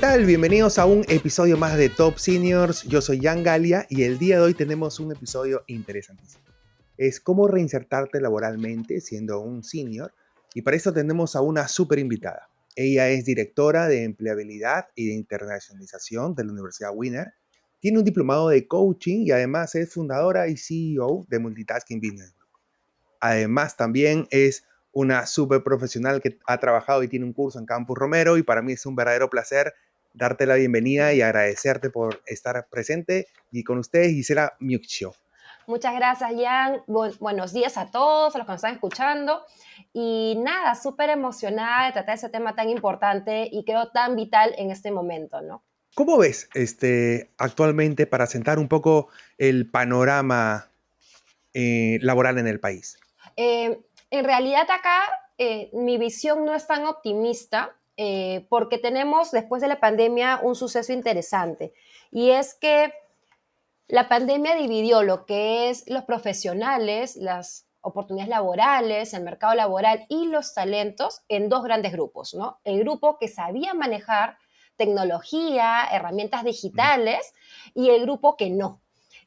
tal? Bienvenidos a un episodio más de Top Seniors. Yo soy Jan Galia y el día de hoy tenemos un episodio interesantísimo. Es cómo reinsertarte laboralmente siendo un senior, y para eso tenemos a una súper invitada. Ella es directora de empleabilidad y de internacionalización de la Universidad Winner. Tiene un diplomado de coaching y además es fundadora y CEO de Multitasking Business Group. Además, también es una súper profesional que ha trabajado y tiene un curso en Campus Romero, y para mí es un verdadero placer darte la bienvenida y agradecerte por estar presente y con ustedes, Gisela Miuccio. Muchas gracias, Jan. Buenos días a todos, a los que nos están escuchando. Y nada, súper emocionada de tratar ese tema tan importante y creo tan vital en este momento, ¿no? ¿Cómo ves actualmente, para sentar un poco el panorama laboral en el país? En realidad acá mi visión no es tan optimista porque tenemos después de la pandemia un suceso interesante y es que la pandemia dividió lo que es los profesionales, las oportunidades laborales, el mercado laboral y los talentos en dos grandes grupos, ¿no? El grupo que sabía manejar tecnología, herramientas digitales y el grupo que no.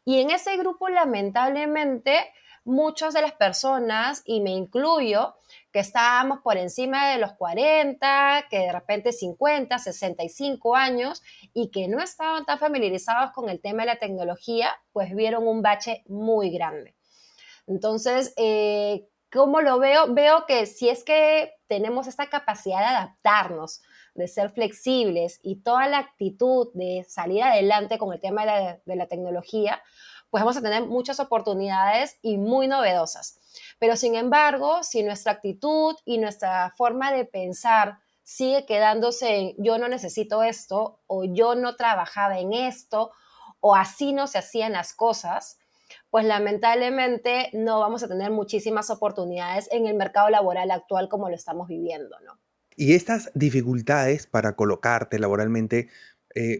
Y en ese grupo, lamentablemente, muchas de las personas, y me incluyo, que estábamos por encima de los 40, que de repente 50, 65 años, y que no estaban tan familiarizados con el tema de la tecnología, pues vieron un bache muy grande. Entonces, ¿cómo lo veo? Veo que si es que tenemos esta capacidad de adaptarnos, de ser flexibles y toda la actitud de salir adelante con el tema de la tecnología, pues vamos a tener muchas oportunidades y muy novedosas. Pero sin embargo, si nuestra actitud y nuestra forma de pensar sigue quedándose en yo no necesito esto o yo no trabajaba en esto o así no se hacían las cosas, pues lamentablemente no vamos a tener muchísimas oportunidades en el mercado laboral actual como lo estamos viviendo, ¿no? Y estas dificultades para colocarte laboralmente,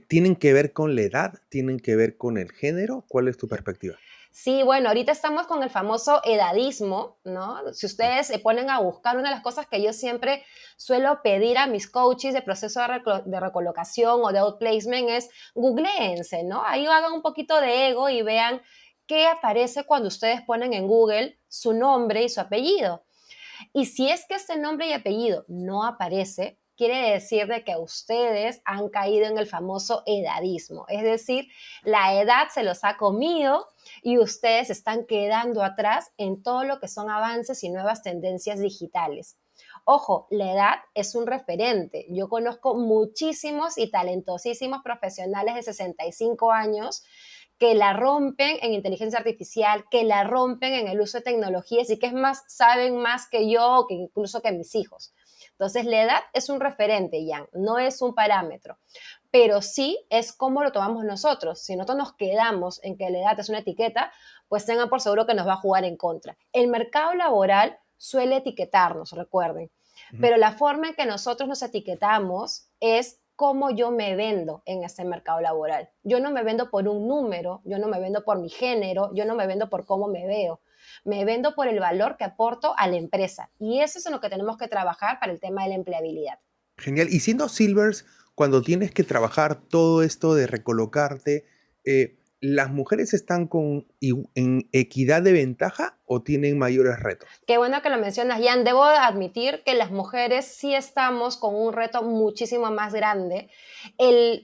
¿tienen que ver con la edad? ¿Tienen que ver con el género? ¿Cuál es tu perspectiva? Sí, bueno, ahorita estamos con el famoso edadismo, ¿no? Si ustedes se ponen a buscar, una de las cosas que yo siempre suelo pedir a mis coaches de proceso de recolocación o de outplacement es googleense, ¿no? Ahí hagan un poquito de ego y vean qué aparece cuando ustedes ponen en Google su nombre y su apellido. Y si es que ese nombre y apellido no aparece, quiere decir de que ustedes han caído en el famoso edadismo. Es decir, la edad se los ha comido y ustedes están quedando atrás en todo lo que son avances y nuevas tendencias digitales. Ojo, la edad es un referente. Yo conozco muchísimos y talentosísimos profesionales de 65 años que la rompen en inteligencia artificial, que la rompen en el uso de tecnologías y que es más, saben más que yo, que incluso que mis hijos. Entonces, la edad es un referente, Jan, no es un parámetro, pero sí es cómo lo tomamos nosotros. Si nosotros nos quedamos en que la edad es una etiqueta, pues tengan por seguro que nos va a jugar en contra. El mercado laboral suele etiquetarnos, recuerden, Ujú. pero la forma en que nosotros nos etiquetamos es cómo yo me vendo en este mercado laboral. Yo no me vendo por un número, yo no me vendo por mi género, yo no me vendo por cómo me veo. Me vendo por el valor que aporto a la empresa. Y eso es en lo que tenemos que trabajar para el tema de la empleabilidad. Genial. Y siendo Silvers, cuando tienes que trabajar todo esto de recolocarte, ¿las mujeres están en equidad de ventaja o tienen mayores retos? Qué bueno que lo mencionas, Jan. Debo admitir que las mujeres sí estamos con un reto muchísimo más grande.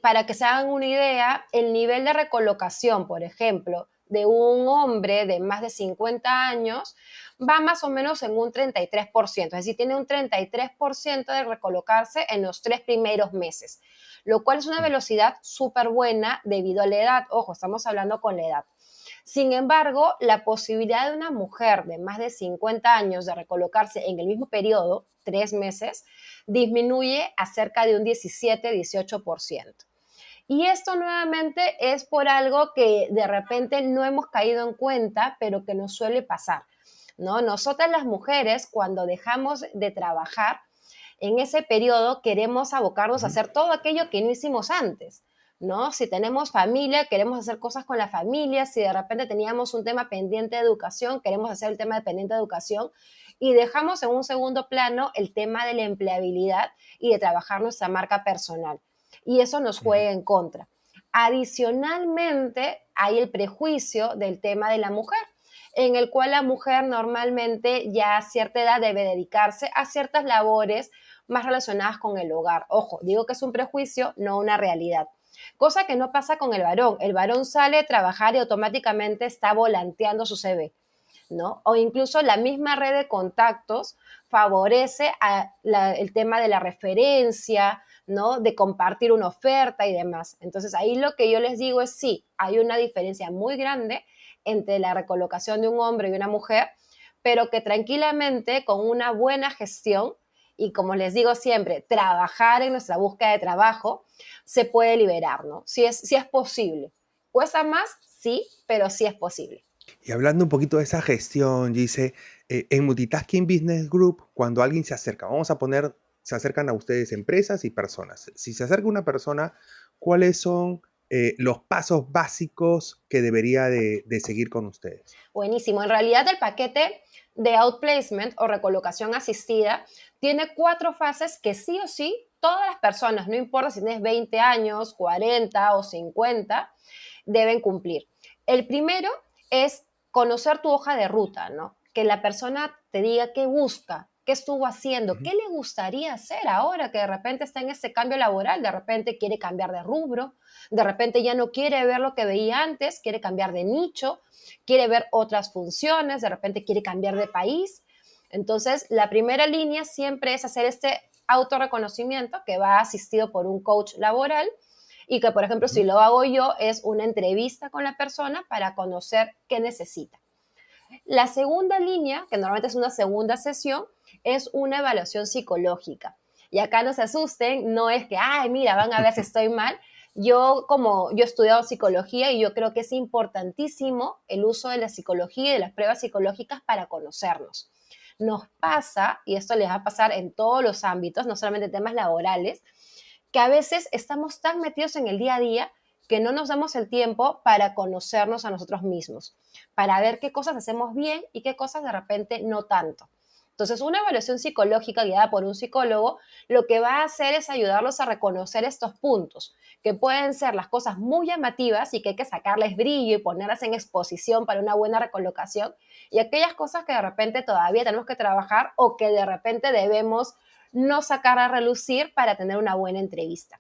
Para que se hagan una idea, el nivel de recolocación, por ejemplo, de un hombre de más de 50 años va más o menos en un 33%, es decir, tiene un 33% de recolocarse en los 3 primeros meses, lo cual es una velocidad súper buena debido a la edad. Ojo, estamos hablando con la edad. Sin embargo, la posibilidad de una mujer de más de 50 años de recolocarse en el mismo periodo, 3 meses, disminuye a cerca de un 17-18%. Y esto nuevamente es por algo que de repente no hemos caído en cuenta, pero que nos suele pasar, ¿no? Nosotras las mujeres, cuando dejamos de trabajar, en ese periodo queremos abocarnos a Ujú. hacer todo aquello que no hicimos antes, ¿no? Si tenemos familia, queremos hacer cosas con la familia. Si de repente teníamos un tema pendiente de educación, queremos hacer el tema de pendiente de educación y dejamos en un segundo plano el tema de la empleabilidad y de trabajar nuestra marca personal. y eso nos juega en contra. Adicionalmente, hay el prejuicio del tema de la mujer, en el cual la mujer normalmente ya a cierta edad debe dedicarse a ciertas labores más relacionadas con el hogar. Ojo, digo que es un prejuicio, no una realidad. Cosa que no pasa con el varón. El varón sale a trabajar y automáticamente está volanteando su CV, ¿no? O incluso la misma red de contactos favorece el tema de la referencia, ¿no? De compartir una oferta y demás. Entonces, ahí lo que yo les digo es sí, hay una diferencia muy grande entre la recolocación de un hombre y una mujer, pero que tranquilamente con una buena gestión y como les digo siempre, trabajar en nuestra búsqueda de trabajo, se puede liberar, ¿no? Si es posible. ¿Cuesta más? Sí, pero sí es posible. Y hablando un poquito de esa gestión, dice, en Multitasking Business Group, cuando alguien se acerca, vamos a poner, se acercan a ustedes empresas y personas. Si se acerca una persona, ¿cuáles son los pasos básicos que debería de seguir con ustedes? Buenísimo. En realidad, el paquete de outplacement o recolocación asistida tiene 4 fases que sí o sí todas las personas, no importa si tienes 20 años, 40 o 50, deben cumplir. El primero es conocer tu hoja de ruta, ¿no? Que la persona te diga qué busca, qué estuvo haciendo, Ujú. qué le gustaría hacer ahora que de repente está en ese cambio laboral, de repente quiere cambiar de rubro, de repente ya no quiere ver lo que veía antes, quiere cambiar de nicho, quiere ver otras funciones, de repente quiere cambiar de país. Entonces, la primera línea siempre es hacer este autorreconocimiento que va asistido por un coach laboral y que, por ejemplo, si Ujú. lo hago yo, es una entrevista con la persona para conocer qué necesita. La segunda línea, que normalmente es una segunda sesión, es una evaluación psicológica. Y acá no se asusten, no es que, ay, mira, van a ver si estoy mal. Yo he estudiado psicología y yo creo que es importantísimo el uso de la psicología y de las pruebas psicológicas para conocernos. Nos pasa, y esto les va a pasar en todos los ámbitos, no solamente temas laborales, que a veces estamos tan metidos en el día a día que no nos damos el tiempo para conocernos a nosotros mismos, para ver qué cosas hacemos bien y qué cosas de repente no tanto. Entonces, una evaluación psicológica guiada por un psicólogo lo que va a hacer es ayudarlos a reconocer estos puntos, que pueden ser las cosas muy llamativas y que hay que sacarles brillo y ponerlas en exposición para una buena recolocación, y aquellas cosas que de repente todavía tenemos que trabajar o que de repente debemos no sacar a relucir para tener una buena entrevista.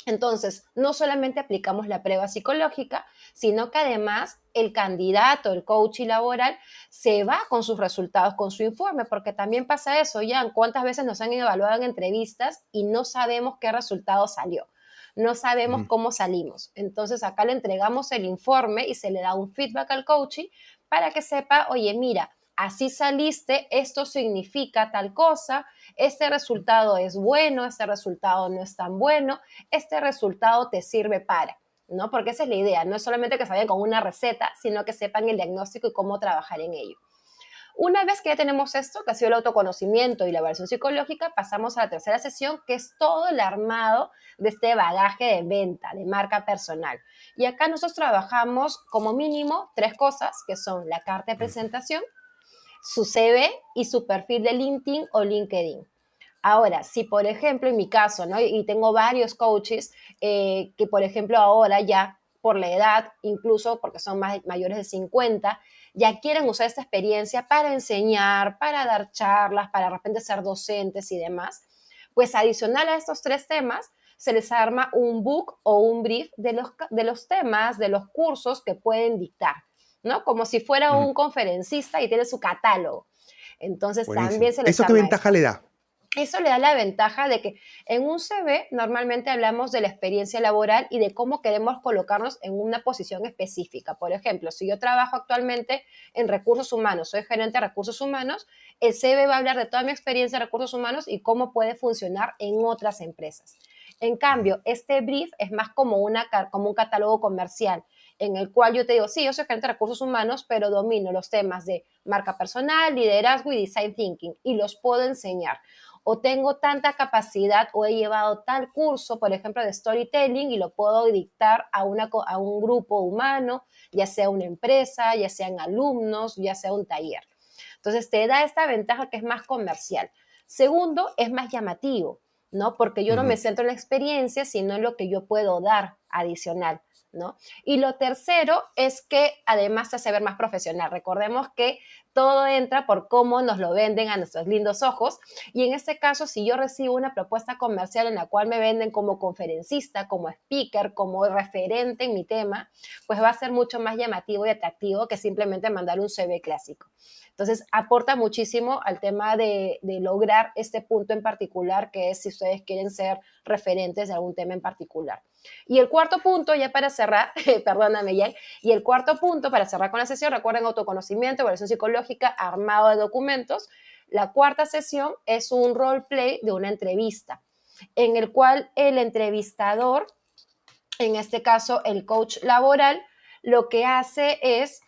Entonces, no solamente aplicamos la prueba psicológica, sino que además el candidato, el coach laboral, se va con sus resultados, con su informe, porque también pasa eso, Jan, ¿cuántas veces nos han evaluado en entrevistas y no sabemos qué resultado salió? No sabemos Ujú. cómo salimos. Entonces, acá le entregamos el informe y se le da un feedback al coach para que sepa, oye, mira, así saliste, esto significa tal cosa, este resultado es bueno, este resultado no es tan bueno, este resultado te sirve para, ¿no? Porque esa es la idea, no es solamente que se vayan con una receta, sino que sepan el diagnóstico y cómo trabajar en ello. Una vez que ya tenemos esto, que ha sido el autoconocimiento y la evaluación psicológica, pasamos a la tercera sesión, que es todo el armado de este bagaje de venta, de marca personal. Y acá nosotros trabajamos como mínimo 3 cosas, que son la carta de Ujú. presentación, su CV y su perfil de LinkedIn o LinkedIn. Ahora, si por ejemplo en mi caso, ¿no? Y tengo varios coaches que por ejemplo ahora ya por la edad, incluso porque son mayores de 50, ya quieren usar esta experiencia para enseñar, para dar charlas, para de repente ser docentes y demás, pues adicional a estos 3 temas, se les arma un book o un brief de los temas, de los cursos que pueden dictar, ¿no? Como si fuera Ujú. un conferencista y tiene su catálogo. Entonces también Buenísimo. se les ¿Eso qué arma ventaja esto. le da? Eso le da la ventaja de que en un CV normalmente hablamos de la experiencia laboral y de cómo queremos colocarnos en una posición específica. Por ejemplo, si yo trabajo actualmente en recursos humanos, soy gerente de recursos humanos, el CV va a hablar de toda mi experiencia en recursos humanos y cómo puede funcionar en otras empresas. En Ujú. cambio, este brief es más como un catálogo comercial en el cual yo te digo, sí, yo soy gerente de recursos humanos, pero domino los temas de marca personal, liderazgo y design thinking y los puedo enseñar o tengo tanta capacidad o he llevado tal curso, por ejemplo, de storytelling y lo puedo dictar a un grupo humano, ya sea una empresa, ya sean alumnos, ya sea un taller. Entonces te da esta ventaja que es más comercial. Segundo, es más llamativo. ¿no? Porque yo no me Ujú. centro en la experiencia, sino en lo que yo puedo dar adicional, ¿no? Y lo tercero es que además te hace ver más profesional. Recordemos que todo entra por cómo nos lo venden a nuestros lindos ojos. Y en este caso, si yo recibo una propuesta comercial en la cual me venden como conferencista, como speaker, como referente en mi tema, pues va a ser mucho más llamativo y atractivo que simplemente mandar un CV clásico. Entonces, aporta muchísimo al tema de lograr este punto en particular, que es si ustedes quieren ser referentes de algún tema en particular. Y el cuarto punto, ya para cerrar, perdóname, Jan, y el cuarto punto, para cerrar con la sesión, recuerden autoconocimiento, evaluación psicológica, armado de documentos. La cuarta sesión es un role play de una entrevista, en el cual el entrevistador, en este caso el coach laboral, lo que hace es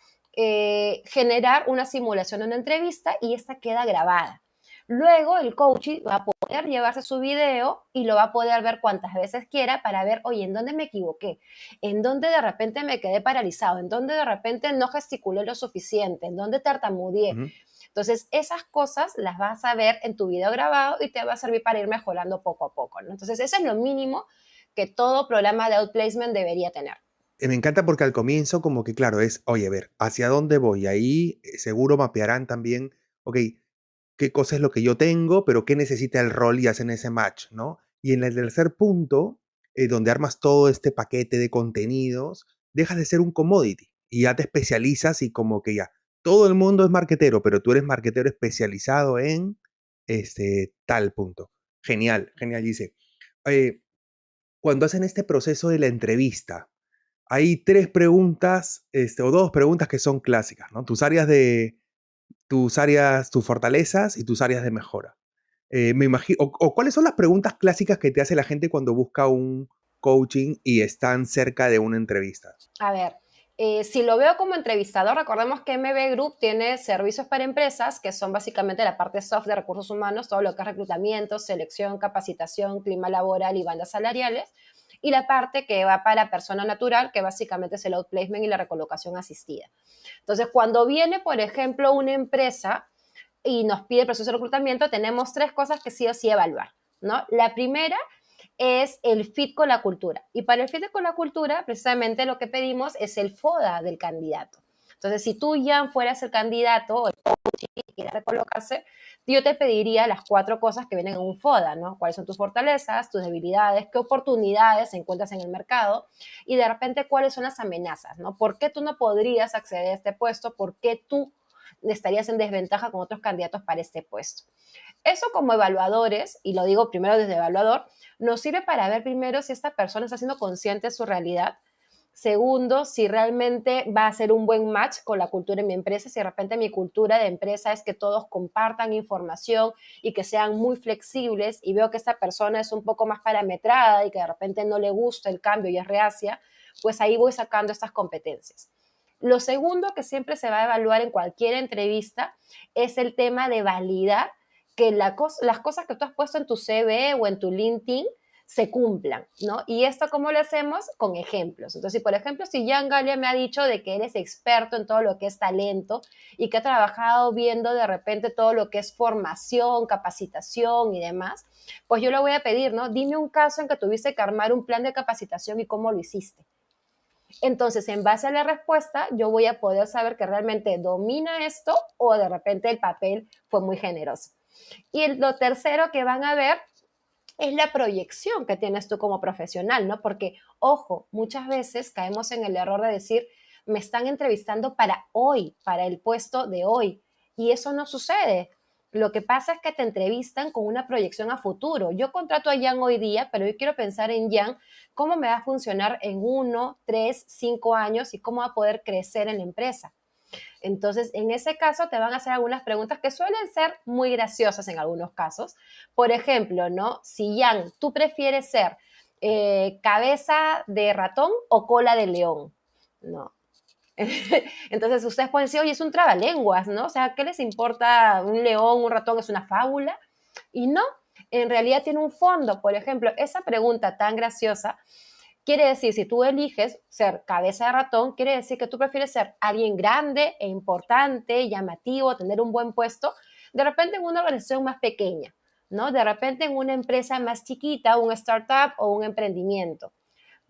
generar una simulación de una entrevista y esta queda grabada. Luego el coach va a poder llevarse su video y lo va a poder ver cuantas veces quiera para ver, oye, ¿en dónde me equivoqué? ¿En dónde de repente me quedé paralizado? ¿En dónde de repente no gesticulé lo suficiente? ¿En dónde tartamudeé? Ujú. Entonces, esas cosas las vas a ver en tu video grabado y te va a servir para ir mejorando poco a poco, ¿no? Entonces, eso es lo mínimo que todo programa de outplacement debería tener. Me encanta porque al comienzo como que, claro, es, oye, a ver, ¿hacia dónde voy? Ahí seguro mapearán también, ok, qué cosa es lo que yo tengo, pero qué necesita el rol y hacen ese match, ¿no? Y en el tercer punto, donde armas todo este paquete de contenidos, dejas de ser un commodity y ya te especializas y como que ya, todo el mundo es marketero, pero tú eres marketero especializado en tal punto. Genial, genial, dice. Cuando hacen este proceso de la entrevista, hay tres preguntas, o dos preguntas que son clásicas, ¿no? Tus fortalezas y tus áreas de mejora. Me imagino, o cuáles son las preguntas clásicas que te hace la gente cuando busca un coaching y están cerca de una entrevista. A ver, si lo veo como entrevistador, recordemos que MB Group tiene servicios para empresas, que son básicamente la parte soft de recursos humanos, todo lo que es reclutamiento, selección, capacitación, clima laboral y bandas salariales, y la parte que va para persona natural, que básicamente es el outplacement y la recolocación asistida. Entonces, cuando viene, por ejemplo, una empresa y nos pide el proceso de reclutamiento, tenemos tres cosas que sí o sí evaluar, ¿no? La primera es el fit con la cultura. Y para el fit con la cultura, precisamente lo que pedimos es el FODA del candidato. Entonces, si tú ya fueras el candidato o el coach y quieres recolocarse, yo te pediría las cuatro cosas que vienen en un FODA, ¿no? ¿Cuáles son tus fortalezas, tus debilidades, qué oportunidades encuentras en el mercado y de repente cuáles son las amenazas, ¿no? ¿Por qué tú no podrías acceder a este puesto? ¿Por qué tú estarías en desventaja con otros candidatos para este puesto? Eso como evaluadores, y lo digo primero desde evaluador, nos sirve para ver primero si esta persona está siendo consciente de su realidad. Segundo, si realmente va a ser un buen match con la cultura en mi empresa, si de repente mi cultura de empresa es que todos compartan información y que sean muy flexibles y veo que esta persona es un poco más parametrada y que de repente no le gusta el cambio y es reacia, pues ahí voy sacando estas competencias. Lo segundo que siempre se va a evaluar en cualquier entrevista es el tema de validar que las cosas que tú has puesto en tu CV o en tu LinkedIn se cumplan, ¿no? Y esto, ¿cómo lo hacemos? Con ejemplos. Entonces, si por ejemplo, si Jan Galia me ha dicho de que eres experto en todo lo que es talento y que ha trabajado viendo de repente todo lo que es formación, capacitación y demás, pues yo le voy a pedir, ¿no? Dime un caso en que tuviste que armar un plan de capacitación y cómo lo hiciste. Entonces, en base a la respuesta, yo voy a poder saber que realmente domina esto o de repente el papel fue muy generoso. Y lo tercero que van a ver es la proyección que tienes tú como profesional, ¿no? Porque, ojo, muchas veces caemos en el error de decir, me están entrevistando para hoy, para el puesto de hoy. Y eso no sucede. Lo que pasa es que te entrevistan con una proyección a futuro. Yo contrato a Jan hoy día, pero yo quiero pensar en Jan, cómo me va a funcionar en 1, 3, 5 años y cómo va a poder crecer en la empresa. Entonces, en ese caso te van a hacer algunas preguntas que suelen ser muy graciosas en algunos casos. Por ejemplo, ¿no? Si Jan, tú prefieres ser cabeza de ratón o cola de león, ¿no? Entonces ustedes pueden decir, oye, es un trabalenguas, ¿no? O sea, ¿qué les importa un león, un ratón? Es una fábula. Y no, en realidad tiene un fondo. Por ejemplo, esa pregunta tan graciosa quiere decir, si tú eliges ser cabeza de ratón, quiere decir que tú prefieres ser alguien grande e importante, llamativo, tener un buen puesto, de repente en una organización más pequeña, ¿no? De repente en una empresa más chiquita, un startup o un emprendimiento.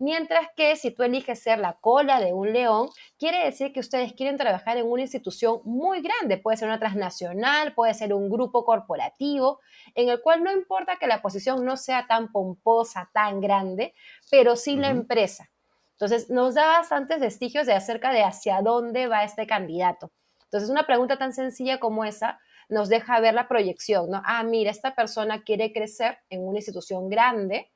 Mientras que si tú eliges ser la cola de un león, quiere decir que ustedes quieren trabajar en una institución muy grande, puede ser una transnacional, puede ser un grupo corporativo, en el cual no importa que la posición no sea tan pomposa, tan grande, pero sí la Ujú. empresa. Entonces, nos da bastantes vestigios de acerca de hacia dónde va este candidato. Entonces, una pregunta tan sencilla como esa nos deja ver la proyección, ¿no? Ah, mira, esta persona quiere crecer en una institución grande,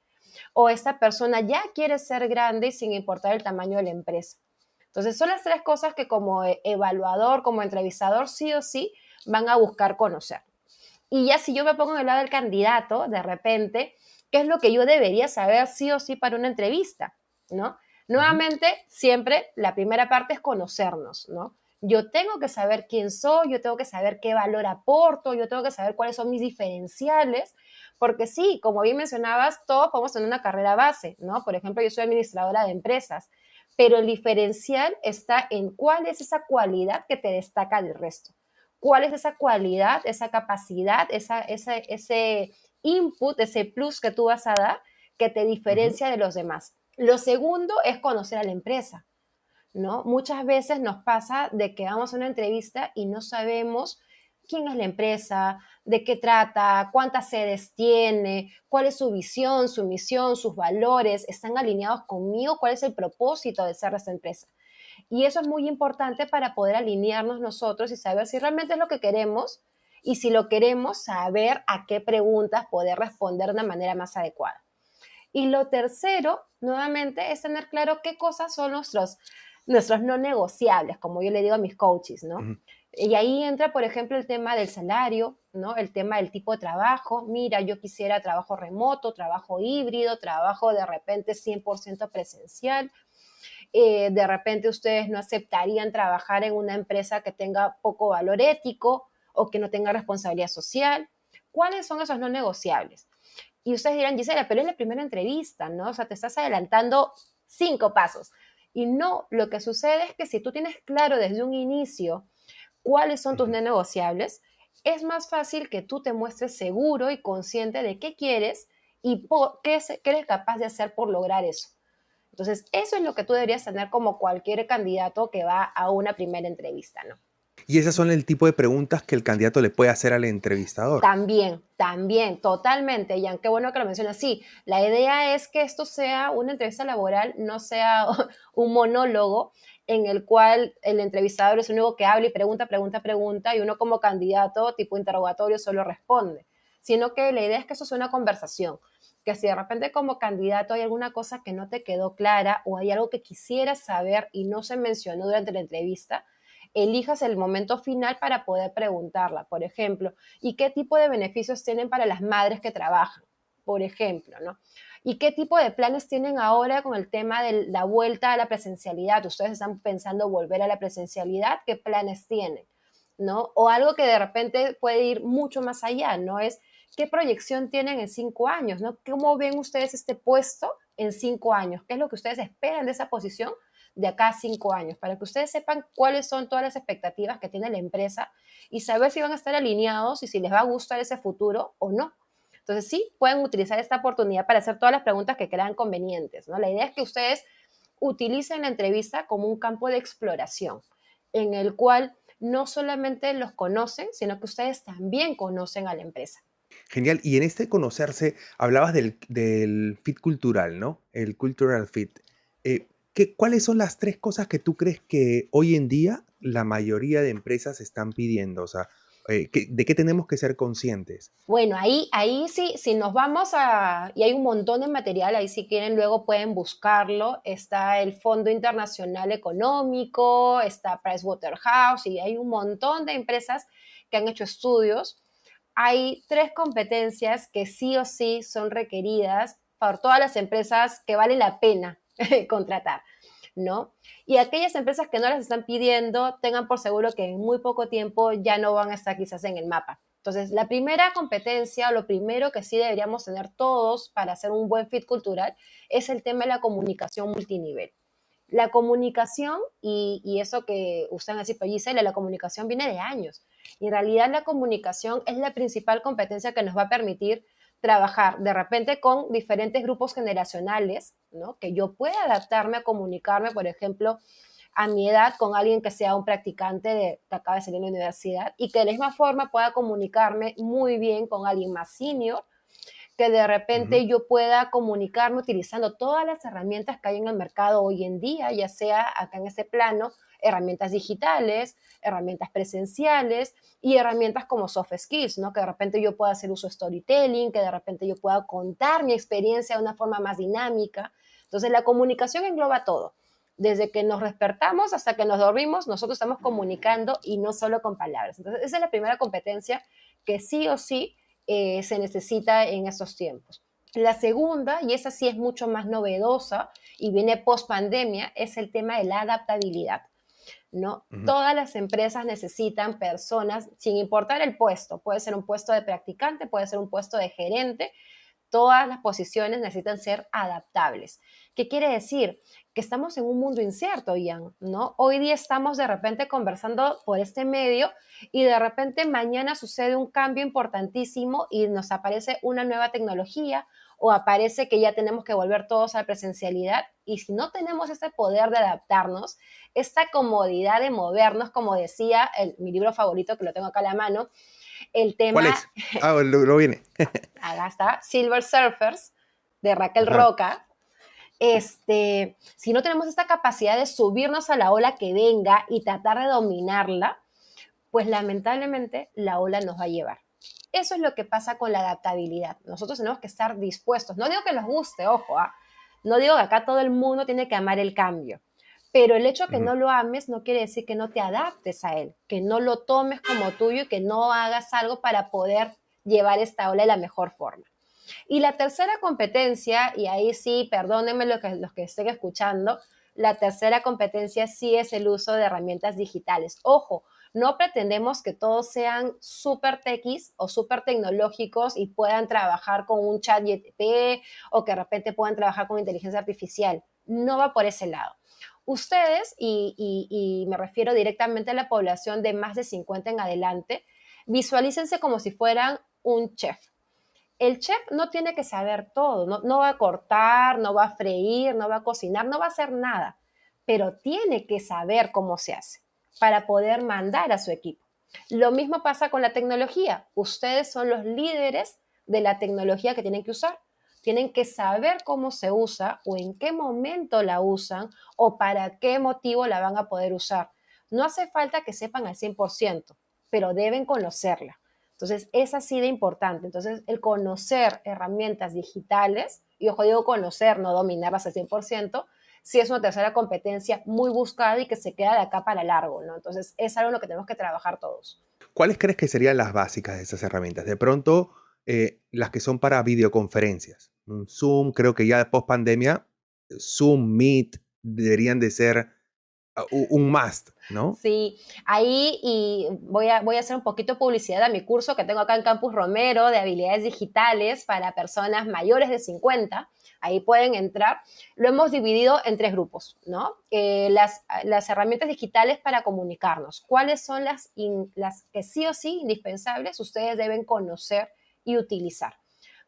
o esta persona ya quiere ser grande y sin importar el tamaño de la empresa. Entonces, son las tres cosas que como evaluador, como entrevistador, sí o sí van a buscar conocer. Y ya si yo me pongo en el lado del candidato, de repente, ¿qué es lo que yo debería saber sí o sí para una entrevista? ¿No? Ujú. Nuevamente, siempre la primera parte es conocernos, ¿no? Yo tengo que saber quién soy, yo tengo que saber qué valor aporto, yo tengo que saber cuáles son mis diferenciales, porque sí, como bien mencionabas, todos podemos tener una carrera base, ¿no? Por ejemplo, yo soy administradora de empresas, pero el diferencial está en cuál es esa cualidad que te destaca del resto. ¿Cuál es esa cualidad, esa capacidad, ese input, ese plus que tú vas a dar que te Ujú. diferencia de los demás? Lo segundo es conocer a la empresa, ¿no? Muchas veces nos pasa de que vamos a una entrevista y no sabemos quién es la empresa, de qué trata, cuántas sedes tiene, cuál es su visión, su misión, sus valores, están alineados conmigo, cuál es el propósito de ser esta empresa. Y eso es muy importante para poder alinearnos nosotros y saber si realmente es lo que queremos y si lo queremos, saber a qué preguntas poder responder de una manera más adecuada. Y lo tercero, nuevamente, es tener claro qué cosas son nuestros no negociables, como yo le digo a mis coaches, ¿no? Ujú. Y ahí entra, por ejemplo, el tema del salario, ¿no? El tema del tipo de trabajo. Mira, yo quisiera trabajo remoto, trabajo híbrido, trabajo de repente 100% presencial. De repente ustedes no aceptarían trabajar en una empresa que tenga poco valor ético o que no tenga responsabilidad social. ¿Cuáles son esos no negociables? Y ustedes dirán, Gisela, pero es la primera entrevista, ¿no? O sea, te estás adelantando 5 pasos. Y no, lo que sucede es que si tú tienes claro desde un inicio cuáles son tus Ujú. no negociables, es más fácil que tú te muestres seguro y consciente de qué quieres y qué eres capaz de hacer por lograr eso. Entonces, eso es lo que tú deberías tener como cualquier candidato que va a una primera entrevista, ¿no? Y esas son el tipo de preguntas que el candidato le puede hacer al entrevistador. También, totalmente, Jan, qué bueno que lo mencionas. Sí, la idea es que esto sea una entrevista laboral, no sea un monólogo en el cual el entrevistador es el único que habla y pregunta, pregunta, pregunta, y uno como candidato, tipo interrogatorio, solo responde, sino que la idea es que eso sea una conversación, que si de repente como candidato hay alguna cosa que no te quedó clara o hay algo que quisieras saber y no se mencionó durante la entrevista, elijas el momento final para poder preguntarla. Por ejemplo, ¿y qué tipo de beneficios tienen para las madres que trabajan? Por ejemplo, ¿no? ¿Y qué tipo de planes tienen ahora con el tema de la vuelta a la presencialidad? ¿Ustedes están pensando volver a la presencialidad? ¿Qué planes tienen? ¿No? O algo que de repente puede ir mucho más allá, ¿no? Es qué proyección tienen en 5 años, ¿no? ¿Cómo ven ustedes este puesto en 5 años? ¿Qué es lo que ustedes esperan de esa posición de acá a 5 años? Para que ustedes sepan cuáles son todas las expectativas que tiene la empresa y saber si van a estar alineados y si les va a gustar ese futuro o no. Entonces sí, pueden utilizar esta oportunidad para hacer todas las preguntas que crean convenientes, ¿no? La idea es que ustedes utilicen la entrevista como un campo de exploración en el cual no solamente los conocen, sino que ustedes también conocen a la empresa. Genial. Y en este conocerse, hablabas del fit cultural, ¿no? El cultural fit. ¿Cuáles son las tres cosas que tú crees que hoy en día la mayoría de empresas están pidiendo? O sea, ¿de qué tenemos que ser conscientes? Bueno, ahí sí, si nos vamos y hay un montón de material, ahí si quieren luego pueden buscarlo, está el Fondo Internacional Económico, está Pricewaterhouse y hay un montón de empresas que han hecho estudios. Hay 3 competencias que sí o sí son requeridas por todas las empresas que vale la pena contratar, ¿no? Y aquellas empresas que no las están pidiendo, tengan por seguro que en muy poco tiempo ya no van a estar quizás en el mapa. Entonces, la primera competencia, lo primero que sí deberíamos tener todos para hacer un buen fit cultural, es el tema de la comunicación multinivel. La comunicación, y eso que usan así, pero Gisela, la comunicación viene de años. Y en realidad la comunicación es la principal competencia que nos va a permitir trabajar de repente con diferentes grupos generacionales, ¿no? Que yo pueda adaptarme a comunicarme, por ejemplo, a mi edad con alguien que sea un practicante que acaba de salir de la universidad y que de la misma forma pueda comunicarme muy bien con alguien más senior, que de Ujú. repente yo pueda comunicarme utilizando todas las herramientas que hay en el mercado hoy en día, ya sea acá en este plano, herramientas digitales, herramientas presenciales y herramientas como soft skills, ¿no? Que de repente yo pueda hacer uso de storytelling, que de repente yo pueda contar mi experiencia de una forma más dinámica. Entonces la comunicación engloba todo. Desde que nos despertamos hasta que nos dormimos, nosotros estamos comunicando y no solo con palabras. Entonces esa es la primera competencia que sí o sí se necesita en estos tiempos. La segunda, y esa sí es mucho más novedosa y viene post pandemia, es el tema de la adaptabilidad, ¿no? Ujú. Todas las empresas necesitan personas, sin importar el puesto, puede ser un puesto de practicante, puede ser un puesto de gerente, todas las posiciones necesitan ser adaptables. ¿Qué quiere decir? Que estamos en un mundo incierto, Ian, ¿no? Hoy día estamos de repente conversando por este medio y de repente mañana sucede un cambio importantísimo y nos aparece una nueva tecnología o aparece que ya tenemos que volver todos a la presencialidad y si no tenemos este poder de adaptarnos, esta comodidad de movernos, como decía mi libro favorito, que lo tengo acá a la mano, el ¿Cuál tema es? Ah, lo viene. acá está, Silver Surfers, de Raquel Ajá. Roca. Si no tenemos esta capacidad de subirnos a la ola que venga y tratar de dominarla, pues lamentablemente la ola nos va a llevar. Eso es lo que pasa con la adaptabilidad. Nosotros tenemos que estar dispuestos. No digo que nos guste, ojo, no digo que acá todo el mundo tiene que amar el cambio, pero el hecho de que Ujú. no lo ames no quiere decir que no te adaptes a él, que no lo tomes como tuyo y que no hagas algo para poder llevar esta ola de la mejor forma. Y la tercera competencia, y ahí sí, perdónenme los que estén escuchando, la tercera competencia sí es el uso de herramientas digitales. Ojo, no pretendemos que todos sean súper techis o súper tecnológicos y puedan trabajar con un chat GTP o que de repente puedan trabajar con inteligencia artificial. No va por ese lado. Ustedes, y me refiero directamente a la población de más de 50 en adelante, visualícense como si fueran un chef. El chef no tiene que saber todo, no va a cortar, no va a freír, no va a cocinar, no va a hacer nada, pero tiene que saber cómo se hace para poder mandar a su equipo. Lo mismo pasa con la tecnología. Ustedes son los líderes de la tecnología que tienen que usar. Tienen que saber cómo se usa o en qué momento la usan o para qué motivo la van a poder usar. No hace falta que sepan al 100%, pero deben conocerla. Entonces, es así de importante. Entonces, el conocer herramientas digitales, y ojo, digo conocer, no dominarlas al 100%, sí es una tercera competencia muy buscada y que se queda de acá para largo, ¿no? Entonces, es algo en lo que tenemos que trabajar todos. ¿Cuáles crees que serían las básicas de esas herramientas? De pronto, las que son para videoconferencias. Un Zoom, creo que ya post pandemia, Zoom, Meet, deberían de ser un must, ¿no? Sí, ahí y voy a hacer un poquito de publicidad a mi curso que tengo acá en Campus Romero de habilidades digitales para personas mayores de 50. Ahí pueden entrar. Lo hemos dividido en tres grupos, ¿no? Las herramientas digitales para comunicarnos. ¿Cuáles son las que sí o sí indispensables ustedes deben conocer y utilizar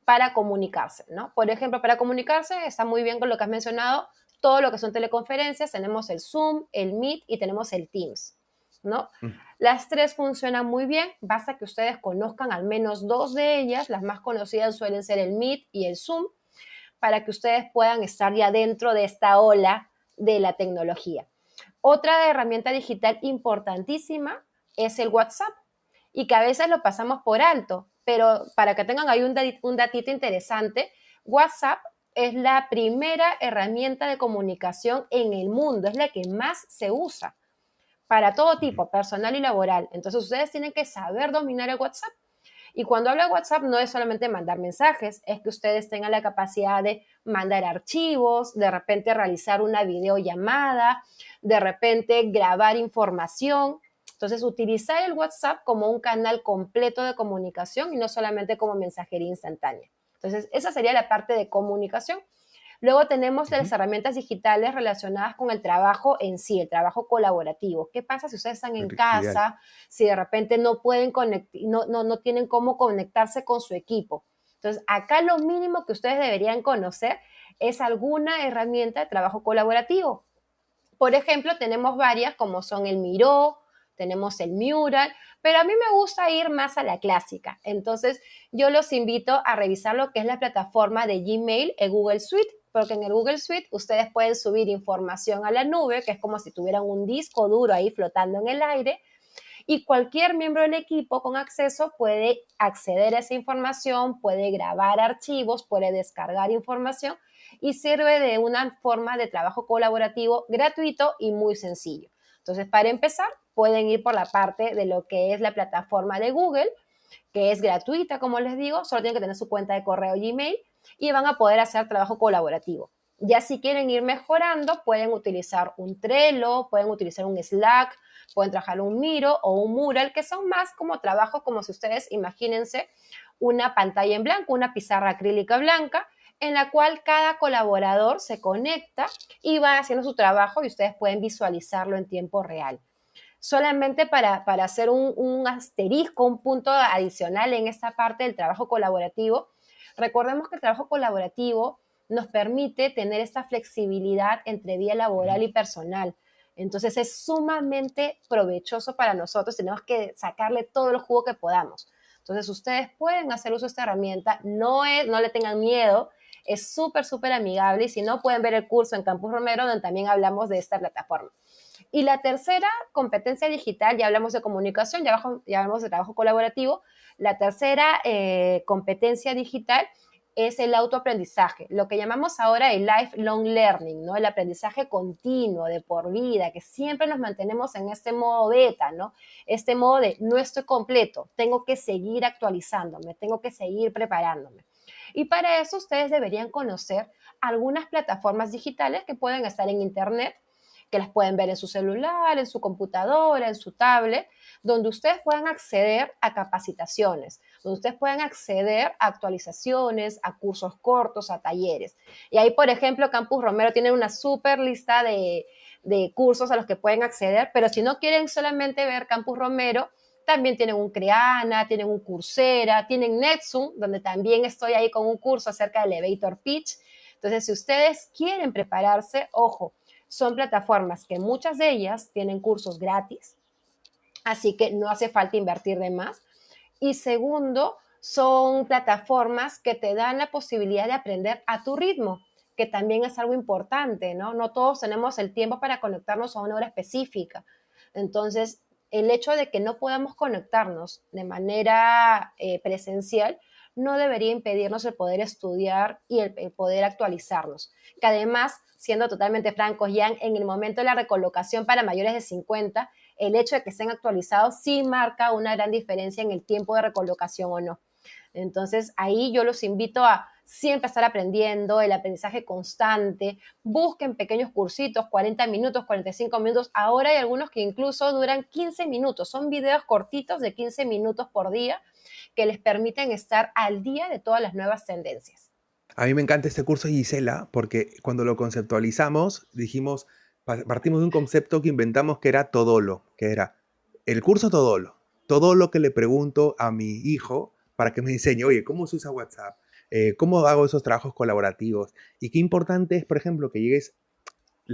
para comunicarse, ¿no? Por ejemplo, para comunicarse está muy bien con lo que has mencionado, todo lo que son teleconferencias, tenemos el Zoom, el Meet y tenemos el Teams, ¿no? Mm. Las tres funcionan muy bien, basta que ustedes conozcan al menos dos de ellas, las más conocidas suelen ser el Meet y el Zoom, para que ustedes puedan estar ya dentro de esta ola de la tecnología. Otra herramienta digital importantísima es el WhatsApp y que a veces lo pasamos por alto, pero para que tengan ahí un datito interesante, WhatsApp es la primera herramienta de comunicación en el mundo, es la que más se usa para todo Ujú. tipo, personal y laboral. Entonces ustedes tienen que saber dominar el WhatsApp. Y cuando habla WhatsApp no es solamente mandar mensajes, es que ustedes tengan la capacidad de mandar archivos, de repente realizar una videollamada, de repente grabar información. Entonces, utilizar el WhatsApp como un canal completo de comunicación y no solamente como mensajería instantánea. Entonces, esa sería la parte de comunicación. Luego tenemos las Ujú. herramientas digitales relacionadas con el trabajo en sí, el trabajo colaborativo. ¿Qué pasa si ustedes están en Ideal. casa, si de repente no pueden no tienen cómo conectarse con su equipo? Entonces, acá lo mínimo que ustedes deberían conocer es alguna herramienta de trabajo colaborativo. Por ejemplo, tenemos varias como son el Miro, tenemos el Mural, pero a mí me gusta ir más a la clásica. Entonces, yo los invito a revisar lo que es la plataforma de Gmail en Google Suite, porque en el Google Suite ustedes pueden subir información a la nube, que es como si tuvieran un disco duro ahí flotando en el aire, y cualquier miembro del equipo con acceso puede acceder a esa información, puede grabar archivos, puede descargar información y sirve de una forma de trabajo colaborativo gratuito y muy sencillo. Entonces, para empezar, pueden ir por la parte de lo que es la plataforma de Google, que es gratuita, como les digo, solo tienen que tener su cuenta de correo Gmail y van a poder hacer trabajo colaborativo. Ya si quieren ir mejorando, pueden utilizar un Trello, pueden utilizar un Slack, pueden trabajar un Miro o un Mural, que son más como trabajos como si ustedes, imagínense, una pantalla en blanco, una pizarra acrílica blanca, en la cual cada colaborador se conecta y va haciendo su trabajo y ustedes pueden visualizarlo en tiempo real. Solamente para hacer un asterisco, un punto adicional en esta parte del trabajo colaborativo, recordemos que el trabajo colaborativo nos permite tener esta flexibilidad entre vida laboral y personal. Entonces es sumamente provechoso para nosotros, tenemos que sacarle todo el jugo que podamos. Entonces ustedes pueden hacer uso de esta herramienta, no le tengan miedo, es súper, súper amigable y si no pueden ver el curso en Campus Romero donde también hablamos de esta plataforma. Y la tercera competencia digital, ya hablamos de comunicación, ya hablamos de trabajo colaborativo, la tercera competencia digital es el autoaprendizaje, lo que llamamos ahora el lifelong learning, ¿no? El aprendizaje continuo, de por vida, que siempre nos mantenemos en este modo beta, ¿no? Este modo de no estoy completo, tengo que seguir actualizándome, tengo que seguir preparándome. Y para eso ustedes deberían conocer algunas plataformas digitales que pueden estar en Internet, que las pueden ver en su celular, en su computadora, en su tablet, donde ustedes puedan acceder a capacitaciones, donde ustedes puedan acceder a actualizaciones, a cursos cortos, a talleres. Y ahí, por ejemplo, Campus Romero tiene una súper lista de cursos a los que pueden acceder, pero si no quieren solamente ver Campus Romero, también tienen un Creana, tienen un Coursera, tienen Netsum, donde también estoy ahí con un curso acerca del elevator pitch. Entonces, si ustedes quieren prepararse, ojo, son plataformas que muchas de ellas tienen cursos gratis, así que no hace falta invertir de más. Y segundo, son plataformas que te dan la posibilidad de aprender a tu ritmo, que también es algo importante, ¿no? No todos tenemos el tiempo para conectarnos a una hora específica. Entonces, el hecho de que no podamos conectarnos de manera presencial no debería impedirnos el poder estudiar y el poder actualizarnos. Que además, siendo totalmente francos, ya en el momento de la recolocación para mayores de 50, el hecho de que estén actualizados sí marca una gran diferencia en el tiempo de recolocación o no. Entonces, ahí yo los invito a siempre estar aprendiendo, el aprendizaje constante, busquen pequeños cursitos, 40 minutos, 45 minutos, ahora hay algunos que incluso duran 15 minutos, son videos cortitos de 15 minutos por día que les permiten estar al día de todas las nuevas tendencias. A mí me encanta este curso, Gisela, porque cuando lo conceptualizamos, dijimos, partimos de un concepto que inventamos que era Todolo, que era el curso Todolo. Todo lo que le pregunto a mi hijo para que me enseñe, oye, ¿cómo se usa WhatsApp? ¿Cómo hago esos trabajos colaborativos? Y qué importante es, por ejemplo, que llegues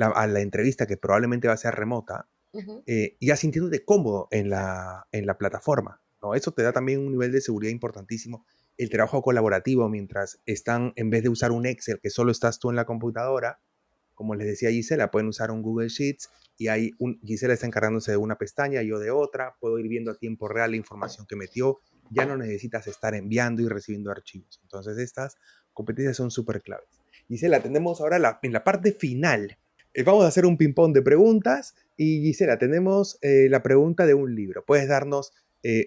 a la entrevista, que probablemente va a ser remota, Uh -huh. ya sintiéndote cómodo en la plataforma, ¿no? Eso te da también un nivel de seguridad importantísimo. El trabajo colaborativo, mientras están, en vez de usar un Excel, que solo estás tú en la computadora, como les decía Gisela, pueden usar un Google Sheets y Gisela está encargándose de una pestaña, yo de otra, puedo ir viendo a tiempo real la información que metió, ya no necesitas estar enviando y recibiendo archivos. Entonces estas competencias son súper claves. Gisela, tenemos ahora en la parte final. Vamos a hacer un ping-pong de preguntas y Gisela, tenemos la pregunta de un libro. ¿Puedes darnos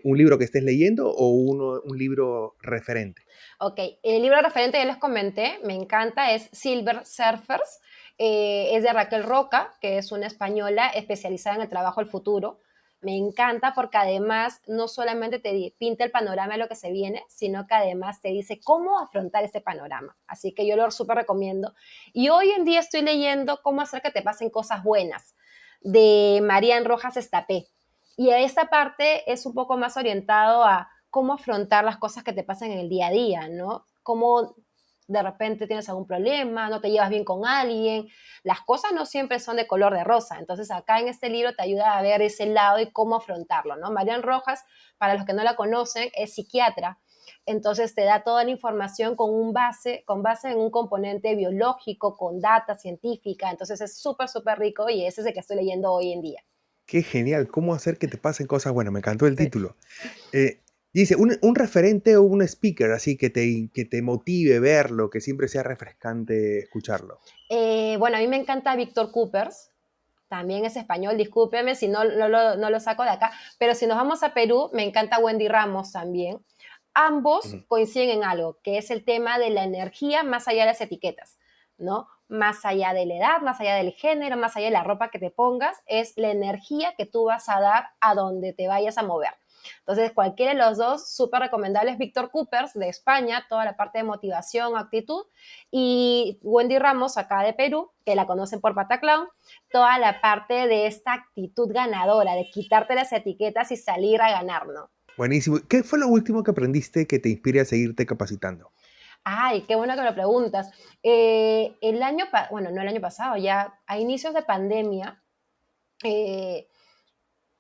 un libro que estés leyendo o un libro referente? Ok, el libro referente ya les comenté, me encanta, es Silver Surfers, es de Raquel Roca, que es una española especializada en el trabajo del futuro. Me encanta porque además no solamente te pinta el panorama de lo que se viene, sino que además te dice cómo afrontar este panorama. Así que yo lo súper recomiendo. Y hoy en día estoy leyendo Cómo hacer que te pasen cosas buenas, de Marian Rojas Estapé. Y esta parte es un poco más orientado a cómo afrontar las cosas que te pasan en el día a día, ¿no? Cómo de repente tienes algún problema, no te llevas bien con alguien, las cosas no siempre son de color de rosa. Entonces acá en este libro te ayuda a ver ese lado y cómo afrontarlo, ¿no? Marian Rojas, para los que no la conocen, es psiquiatra. Entonces te da toda la información con base en un componente biológico, con data científica. Entonces es súper, súper rico y ese es el que estoy leyendo hoy en día. Qué genial, cómo hacer que te pasen cosas buenas. Me encantó el título. Eh, Dice, un referente o un speaker así que te motive verlo, que siempre sea refrescante escucharlo. Bueno, a mí me encanta Víctor Coopers, también es español, discúlpeme si no lo saco de acá, pero si nos vamos a Perú, me encanta Wendy Ramos también. Ambos Ujú. coinciden en algo, que es el tema de la energía más allá de las etiquetas, ¿no? Más allá de la edad, más allá del género, más allá de la ropa que te pongas, es la energía que tú vas a dar a donde te vayas a mover. Entonces, cualquiera de los dos, súper recomendables. Víctor Coopers, de España, toda la parte de motivación, actitud, y Wendy Ramos, acá de Perú, que la conocen por Pataclown, toda la parte de esta actitud ganadora, de quitarte las etiquetas y salir a ganar, ¿no? Buenísimo. ¿Qué fue lo último que aprendiste que te inspire a seguirte capacitando? Ay, qué bueno que lo preguntas. Bueno, no el año pasado, ya a inicios de pandemia, eh,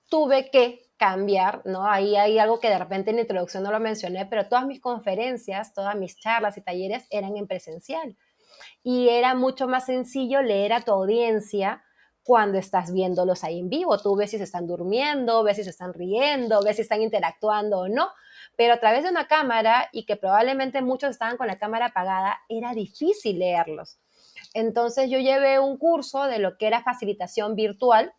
tuve que cambiar, ¿no? Ahí hay algo que de repente en la introducción no lo mencioné, pero todas mis conferencias, todas mis charlas y talleres eran en presencial. Y era mucho más sencillo leer a tu audiencia cuando estás viéndolos ahí en vivo. Tú ves si se están durmiendo, ves si se están riendo, ves si están interactuando o no. Pero a través de una cámara, y que probablemente muchos estaban con la cámara apagada, era difícil leerlos. Entonces yo llevé un curso de lo que era facilitación virtual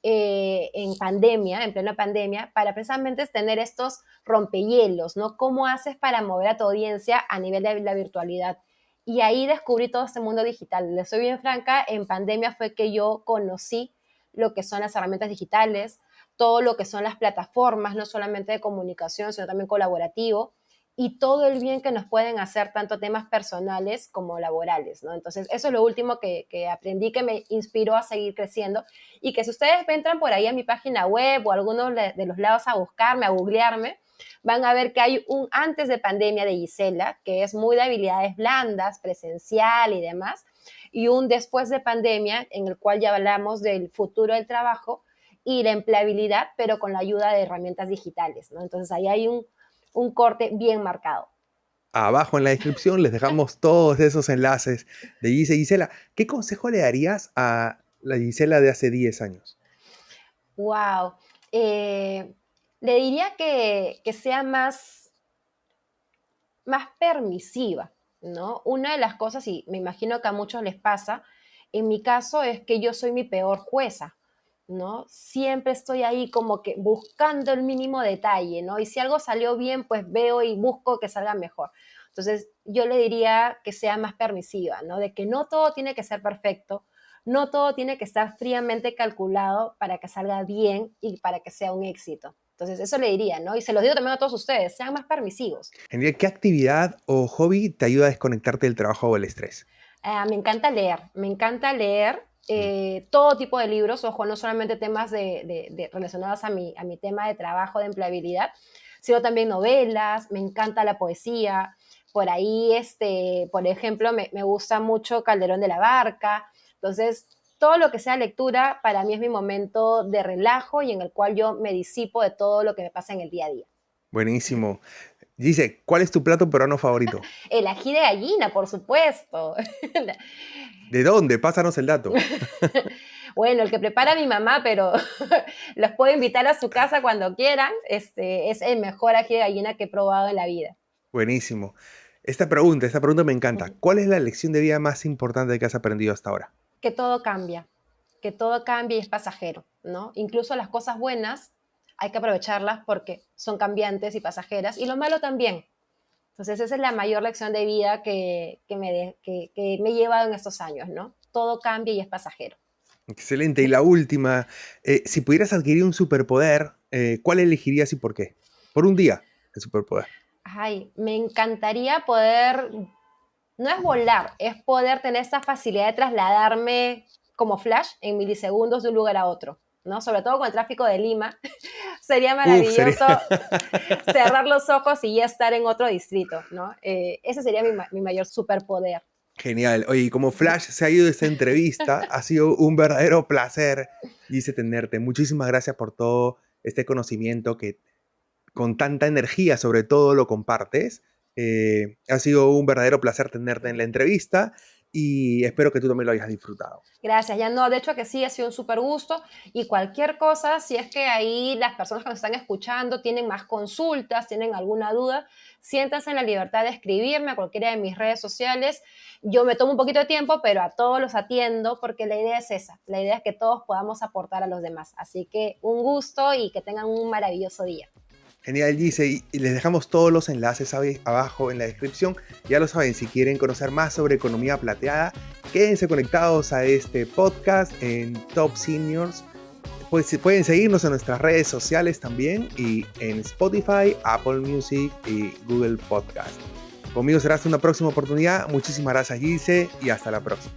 en pandemia, en plena pandemia, para precisamente tener estos rompehielos, ¿no? ¿Cómo haces para mover a tu audiencia a nivel de la virtualidad? Y ahí descubrí todo este mundo digital. Les soy bien franca, en pandemia fue que yo conocí lo que son las herramientas digitales, todo lo que son las plataformas, no solamente de comunicación, sino también colaborativo, y todo el bien que nos pueden hacer tanto temas personales como laborales, ¿no? Entonces, eso es lo último que aprendí, que me inspiró a seguir creciendo, y que si ustedes entran por ahí a mi página web o a algunos de los lados a buscarme, a googlearme, van a ver que hay un antes de pandemia de Gisela, que es muy de habilidades blandas, presencial y demás, y un después de pandemia, en el cual ya hablamos del futuro del trabajo y la empleabilidad, pero con la ayuda de herramientas digitales, ¿no? Entonces ahí hay un corte bien marcado. Abajo en la descripción les dejamos todos esos enlaces de Gisela. ¿Qué consejo le darías a la Gisela de hace 10 años? Wow. Le diría que sea más permisiva, ¿no? Una de las cosas, y me imagino que a muchos les pasa, en mi caso es que yo soy mi peor jueza, ¿no? Siempre estoy ahí como que buscando el mínimo detalle, ¿no? Y si algo salió bien, pues veo y busco que salga mejor. Entonces, yo le diría que sea más permisiva, ¿no? De que no todo tiene que ser perfecto, no todo tiene que estar fríamente calculado para que salga bien y para que sea un éxito. Entonces, eso le diría, ¿no? Y se los digo también a todos ustedes, sean más permisivos. Genial. ¿Qué actividad o hobby te ayuda a desconectarte del trabajo o el estrés? Me encanta leer Mm. todo tipo de libros, ojo, no solamente temas relacionados a mi tema de trabajo, de empleabilidad, sino también novelas, me encanta la poesía, por ahí, por ejemplo, me gusta mucho Calderón de la Barca, entonces, todo lo que sea lectura para mí es mi momento de relajo y en el cual yo me disipo de todo lo que me pasa en el día a día. Buenísimo. Dice, ¿cuál es tu plato peruano favorito? El ají de gallina, por supuesto. ¿De dónde? Pásanos el dato. Bueno, el que prepara mi mamá, pero los puedo invitar a su casa cuando quieran. Es el mejor ají de gallina que he probado en la vida. Buenísimo. Esta pregunta me encanta. ¿Cuál es la lección de vida más importante que has aprendido hasta ahora? Que todo cambia, que todo cambia y es pasajero, ¿no? Incluso las cosas buenas hay que aprovecharlas porque son cambiantes y pasajeras, y lo malo también. Entonces esa es la mayor lección de vida que me he llevado en estos años, ¿no? Todo cambia y es pasajero. Excelente. Y la última, si pudieras adquirir un superpoder, ¿cuál elegirías y por qué? Por un día, el superpoder. Ay, me encantaría poder, no es volar, es poder tener esa facilidad de trasladarme como Flash en milisegundos de un lugar a otro, ¿no? Sobre todo con el tráfico de Lima. Sería Uf, sería... maravilloso cerrar los ojos y ya estar en otro distrito, ¿no? Ese sería mi mayor superpoder. Genial. Oye, y como Flash se ha ido de esta entrevista, ha sido un verdadero placer, Gise, tenerte. Muchísimas gracias por todo este conocimiento que con tanta energía sobre todo lo compartes. Ha sido un verdadero placer tenerte en la entrevista y espero que tú también lo hayas disfrutado. Gracias, ya no, de hecho que sí, ha sido un súper gusto y cualquier cosa, si es que ahí las personas que nos están escuchando tienen más consultas, tienen alguna duda, siéntanse en la libertad de escribirme a cualquiera de mis redes sociales. Yo me tomo un poquito de tiempo, pero a todos los atiendo porque la idea es esa, la idea es que todos podamos aportar a los demás. Así que un gusto y que tengan un maravilloso día. Genial, Gise, y les dejamos todos los enlaces abajo en la descripción. Ya lo saben, si quieren conocer más sobre economía plateada, quédense conectados a este podcast en Top Seniors. Pues pueden seguirnos en nuestras redes sociales también y en Spotify, Apple Music y Google Podcast. Conmigo será hasta una próxima oportunidad. Muchísimas gracias, Gise, y hasta la próxima.